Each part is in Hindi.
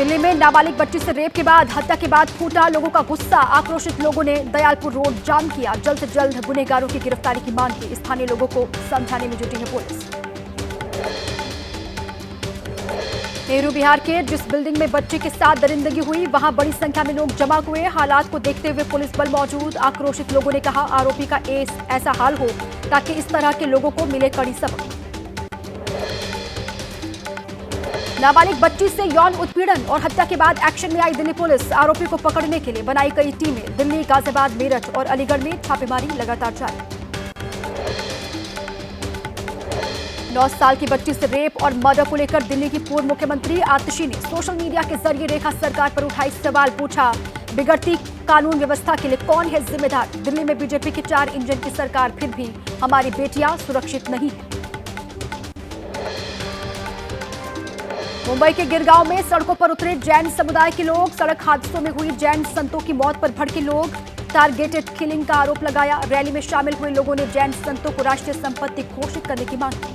दिल्ली में नाबालिग बच्ची से रेप के बाद हत्या के बाद फूटा लोगों का गुस्सा। आक्रोशित लोगों ने दयालपुर रोड जाम किया। जल्द से जल्द गुनहगारों की गिरफ्तारी की मांग की। स्थानीय लोगों को समझाने में जुटी है पुलिस। नेहरू बिहार के जिस बिल्डिंग में बच्चे के साथ दरिंदगी हुई, वहां बड़ी संख्या में लोग जमा हुए। हालात को देखते हुए पुलिस बल मौजूद। आक्रोशित लोगों ने कहा, आरोपी का ऐसा हाल हो ताकि इस तरह के लोगों को मिले कड़ी सबक। नाबालिग बच्ची से यौन उत्पीड़न और हत्या के बाद एक्शन में आई दिल्ली पुलिस। आरोपी को पकड़ने के लिए बनाई गई टीमें। दिल्ली, गाजियाबाद, मेरठ और अलीगढ़ में छापेमारी लगातार जारी। 9 साल की बच्ची से रेप और मर्डर को लेकर दिल्ली की पूर्व मुख्यमंत्री आतिशी ने सोशल मीडिया के जरिए रेखा सरकार पर उठाई सवाल। पूछा, बिगड़ती कानून व्यवस्था के लिए कौन है जिम्मेदार? दिल्ली में बीजेपी की 4 इंजन की सरकार, फिर भी हमारी बेटियां सुरक्षित नहीं है। मुंबई के गिरगांव में सड़कों पर उतरे जैन समुदाय के लोग। सड़क हादसों में हुई जैन संतों की मौत पर भड़के लोग। टारगेटेड किलिंग का आरोप लगाया। रैली में शामिल हुए लोगों ने जैन संतों को राष्ट्रीय संपत्ति घोषित करने की मांग की।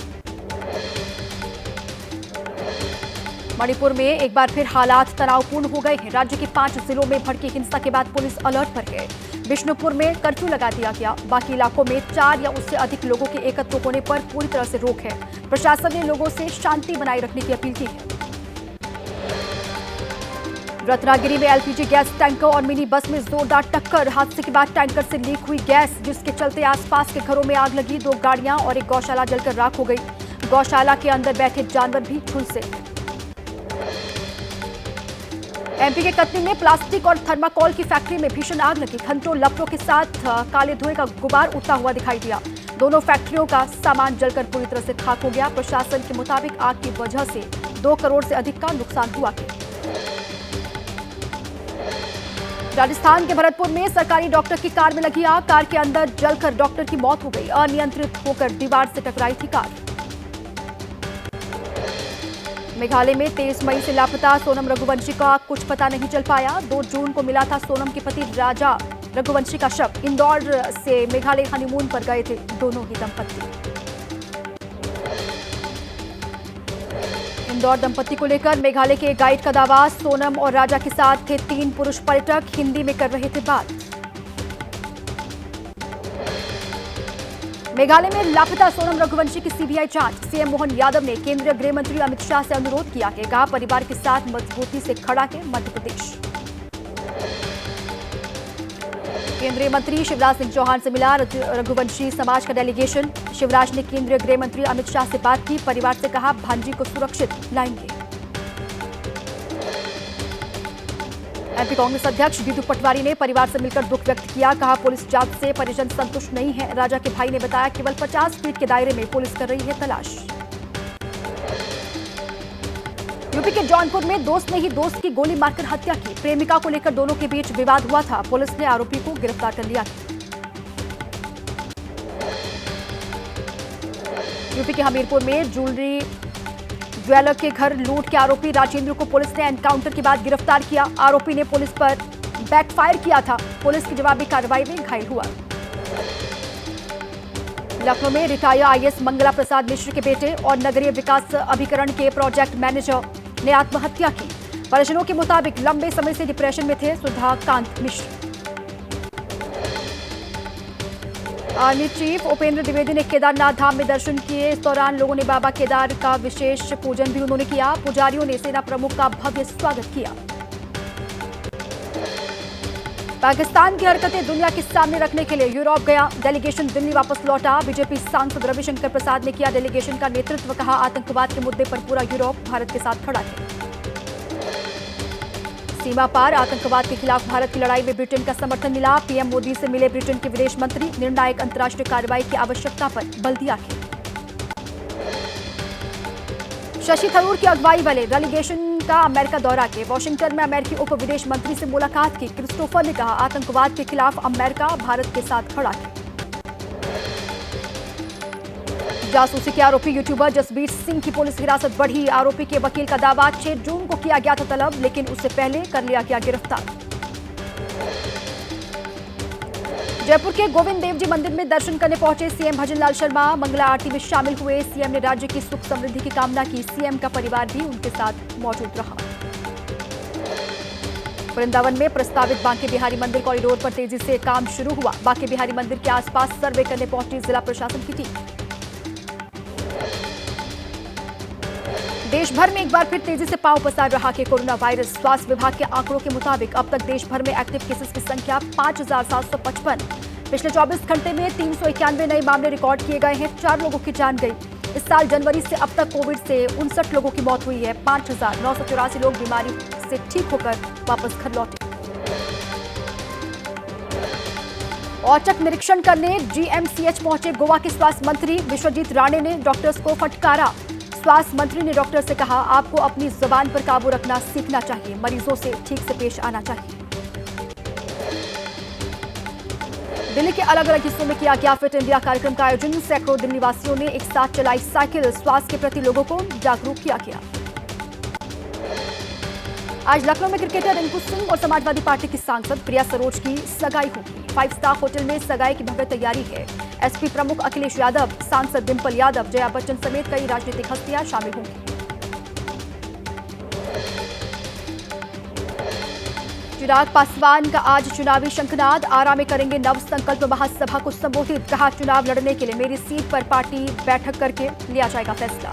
मणिपुर में एक बार फिर हालात तनावपूर्ण हो गए हैं। राज्य के 5 जिलों में भड़की हिंसा के बाद पुलिस अलर्ट पर है। बिष्णुपुर में कर्फ्यू लगा दिया गया। बाकी इलाकों में 4 या उससे अधिक लोगों के एकत्र होने पर पूरी तरह से रोक है। प्रशासन ने लोगों से शांति बनाए रखने की अपील की है। रत्नागिरी में एलपीजी गैस टैंकर और मिनी बस में जोरदार टक्कर। हादसे के बाद टैंकर से लीक हुई गैस, जिसके चलते आसपास के घरों में आग लगी। 2 गाड़ियां और एक गौशाला जलकर राख हो गई। गौशाला के अंदर बैठे जानवर भी झुलसे। एमपी के कटनी में प्लास्टिक और थर्माकोल की फैक्ट्री में भीषण आग लगी। घंटों लपटों के साथ काले धुएं का गुबार उठता हुआ दिखाई दिया। दोनों फैक्ट्रियों का सामान जलकर पूरी तरह से खाक हो गया। प्रशासन के मुताबिक आग की वजह से 2 करोड़ से अधिक का नुकसान हुआ है। राजस्थान के भरतपुर में सरकारी डॉक्टर की कार में लगी आग। कार के अंदर जलकर डॉक्टर की मौत हो गई। अनियंत्रित होकर दीवार से टकराई थी कार। मेघालय में 23 मई से लापता सोनम रघुवंशी का कुछ पता नहीं चल पाया। 2 जून को मिला था सोनम के पति राजा रघुवंशी का शव। इंदौर से मेघालय हनीमून पर गए थे दोनों ही दंपति। इंदौर दंपति को लेकर मेघालय के गाइड का दावा। सोनम और राजा के साथ थे 3 पुरुष पर्यटक, हिंदी में कर रहे थे बात। मेघालय में लापता सोनम रघुवंशी की सीबीआई जांच। सीएम मोहन यादव ने केंद्रीय गृह मंत्री अमित शाह से अनुरोध किया कि कहा, परिवार के साथ मजबूती से खड़ा है मध्य प्रदेश। केंद्रीय मंत्री शिवराज सिंह चौहान से मिला रघुवंशी समाज का डेलीगेशन। शिवराज ने केंद्रीय गृह मंत्री अमित शाह से बात की। परिवार से कहा, भांजी को सुरक्षित लाएंगे। एमपी कांग्रेस अध्यक्ष जीतू पटवारी ने परिवार से मिलकर दुख व्यक्त किया। कहा, पुलिस जांच से परिजन संतुष्ट नहीं है। राजा के भाई ने बताया, केवल 50 फीट के दायरे में पुलिस कर रही है तलाश। यूपी के जौनपुर में दोस्त ने ही दोस्त की गोली मारकर हत्या की। प्रेमिका को लेकर दोनों के बीच विवाद हुआ था। पुलिस ने आरोपी को गिरफ्तार कर लिया। यूपी के हमीरपुर में ज्वेलर के घर लूट के आरोपी राजेंद्र को पुलिस ने एनकाउंटर के बाद गिरफ्तार किया। आरोपी ने पुलिस पर बैकफायर किया था। पुलिस की जवाबी कार्रवाई में घायल हुआ। लखनऊ में रिटायर आईएएस मंगला प्रसाद मिश्र के बेटे और नगरीय विकास अभिकरण के प्रोजेक्ट मैनेजर ने आत्महत्या की। परिजनों के मुताबिक लंबे समय से डिप्रेशन में थे सुधाकांत मिश्र। आर्मी चीफ उपेंद्र द्विवेदी ने केदारनाथ धाम में दर्शन किए। इस दौरान लोगों ने बाबा केदार का विशेष पूजन भी उन्होंने किया। पुजारियों ने सेना प्रमुख का भव्य स्वागत किया। पाकिस्तान की हरकतें दुनिया के सामने रखने के लिए यूरोप गया डेलीगेशन दिल्ली वापस लौटा। बीजेपी सांसद रविशंकर प्रसाद ने किया डेलीगेशन का नेतृत्व। कहा, आतंकवाद के मुद्दे पर पूरा यूरोप भारत के साथ खड़ा है। सीमा पार आतंकवाद के खिलाफ भारत की लड़ाई में ब्रिटेन का समर्थन मिला। पीएम मोदी से मिले ब्रिटेन के विदेश मंत्री। निर्णायक अंतर्राष्ट्रीय कार्रवाई की आवश्यकता पर बल दिया है। शशि थरूर की अगुवाई वाले डेलीगेशन का अमेरिका दौरा के वॉशिंगटन में अमेरिकी उप विदेश मंत्री से मुलाकात की। क्रिस्टोफर ने कहा, आतंकवाद के खिलाफ अमेरिका भारत के साथ खड़ा है। जासूसी के आरोपी यूट्यूबर जसबीर सिंह की पुलिस हिरासत बढ़ी। आरोपी के वकील का दावा, 6 जून को किया गया था तलब, लेकिन उससे पहले कर लिया गया गिरफ्तार। जयपुर के गोविंद देव जी मंदिर में दर्शन करने पहुंचे सीएम भजनलाल शर्मा। मंगला आरती में शामिल हुए। सीएम ने राज्य की सुख समृद्धि की कामना की। सीएम का परिवार भी उनके साथ मौजूद रहा। वृंदावन में प्रस्तावित बांके बिहारी मंदिर कॉरिडोर पर तेजी से काम शुरू हुआ। बांके बिहारी मंदिर के आसपास सर्वे करने पहुंची जिला प्रशासन की टीम। देश भर में एक बार फिर तेजी से पांव पसार रहा है कोरोना वायरस। स्वास्थ्य विभाग के आंकड़ों के मुताबिक अब तक देश भर में एक्टिव केसेस की संख्या 5,755। पिछले 24 घंटे में 391 नए मामले रिकॉर्ड किए गए हैं। 4 लोगों की जान गई। इस साल जनवरी से अब तक कोविड से 59 लोगों की मौत हुई है। 5,984 लोग बीमारी से ठीक होकर वापस घर लौटे। औचक निरीक्षण करने जीएमसीएच पहुंचे गोवा के स्वास्थ्य मंत्री विश्वजीत राणे ने डॉक्टर्स को फटकारा। स्वास्थ्य मंत्री ने डॉक्टर से कहा, आपको अपनी जुबान पर काबू रखना सीखना चाहिए, मरीजों से ठीक से पेश आना चाहिए। दिल्ली के अलग अलग हिस्सों में किया गया फिट इंडिया कार्यक्रम का आयोजन। सैकड़ों दिल्ली वासियों ने एक साथ चलाई साइकिल। स्वास्थ्य के प्रति लोगों को जागरूक किया गया। आज लखनऊ में क्रिकेटर रिंकू सिंह और समाजवादी पार्टी की सांसद प्रिया सरोज की सगाई होगी। 5 स्टार होटल में सगाई की भव्य तैयारी है। एसपी प्रमुख अखिलेश यादव, सांसद डिंपल यादव, जया बच्चन समेत कई राजनीतिक हस्तियां शामिल होंगी। चिराग पासवान का आज चुनावी शंखनाद। आरा में करेंगे नव संकल्प महासभा को संबोधित। कहा, चुनाव लड़ने के लिए मेरी सीट पर पार्टी बैठक करके लिया जाएगा फैसला।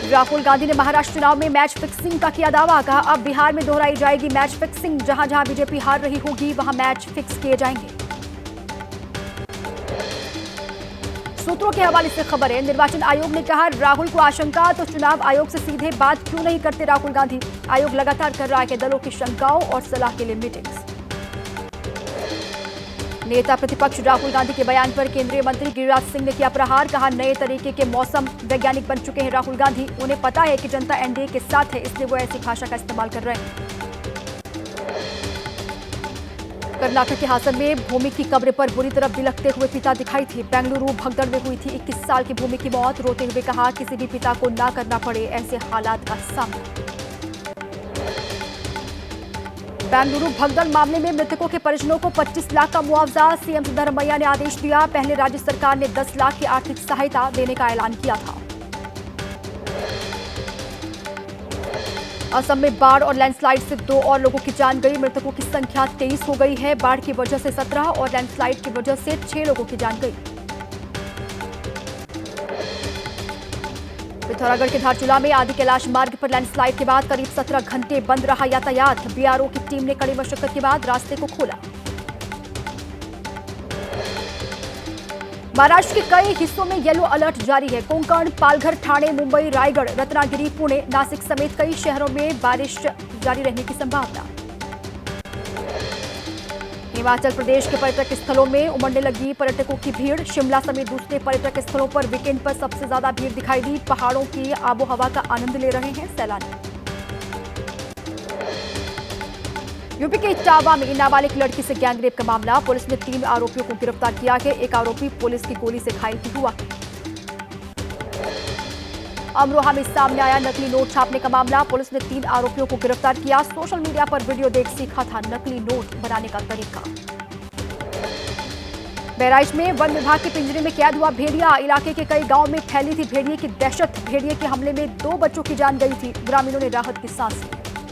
राहुल गांधी ने महाराष्ट्र चुनाव में मैच फिक्सिंग का किया दावा। कहा, अब बिहार में दोहराई जाएगी मैच फिक्सिंग। जहां जहां बीजेपी हार रही होगी वहां मैच फिक्स किए जाएंगे। सूत्रों के हवाले से खबर है, निर्वाचन आयोग ने कहा, राहुल को आशंका तो चुनाव आयोग से सीधे बात क्यों नहीं करते राहुल गांधी। आयोग लगातार कर रहा है दलों की शंकाओं और सलाह के लिए मीटिंग्स। नेता प्रतिपक्ष राहुल गांधी के बयान पर केंद्रीय मंत्री गिरिराज सिंह ने किया प्रहार। कहा, नए तरीके के मौसम वैज्ञानिक बन चुके हैं राहुल गांधी। उन्हें पता है कि जनता एनडीए के साथ है, इसलिए वो ऐसी भाषा का इस्तेमाल कर रहे हैं। कर्नाटक के हासन में भूमि की कब्र पर बुरी तरह बिलखते हुए पिता दिखाई थे। बेंगलुरु भगदड़ में हुई थी 21 साल की भूमि की मौत। रोते हुए कहा, किसी भी पिता को ना करना पड़े ऐसे हालात का सामना। बेंगलुरु भगदड़ मामले में मृतकों के परिजनों को 25 लाख का मुआवजा। सीएम सिद्धरमैया ने आदेश दिया। पहले राज्य सरकार ने 10 लाख की आर्थिक सहायता देने का ऐलान किया था। असम में बाढ़ और लैंडस्लाइड से 2 और लोगों की जान गई। मृतकों की संख्या 23 हो गई है। बाढ़ की वजह से 17 और लैंडस्लाइड की वजह से 6 लोगों की जान गई। पिथौरागढ़ के धारचूला में आदि कैलाश मार्ग पर लैंडस्लाइड के बाद करीब 17 घंटे बंद रहा यातायात। बीआरओ की टीम ने कड़ी मशक्कत के बाद रास्ते को खोला। महाराष्ट्र के कई हिस्सों में येलो अलर्ट जारी है। कोंकण, पालघर, ठाणे, मुंबई, रायगढ़, रत्नागिरी, पुणे, नासिक समेत कई शहरों में बारिश जारी रहने की संभावना। हिमाचल प्रदेश के पर्यटक स्थलों में उमड़ने लगी पर्यटकों की भीड़। शिमला समेत दूसरे पर्यटक स्थलों पर वीकेंड पर सबसे ज्यादा भीड़ दिखाई दी। पहाड़ों की आबोहवा का आनंद ले रहे हैं सैलानी। यूपी के इटावा में नाबालिग लड़की से गैंगरेप का मामला। पुलिस ने 3 आरोपियों को गिरफ्तार किया है। एक आरोपी पुलिस की गोली से घायल भी हुआ। अमरोहा में सामने आया नकली नोट छापने का मामला। पुलिस ने 3 आरोपियों को गिरफ्तार किया। सोशल मीडिया पर वीडियो देख सीखा था नकली नोट बनाने का तरीका। बहराइच में वन विभाग के पिंजरे में कैद हुआ भेड़िया। इलाके के कई गांव में फैली थी भेड़िए की दहशत। भेड़िए के हमले में 2 बच्चों की जान गई थी। ग्रामीणों ने राहत की सांस ली।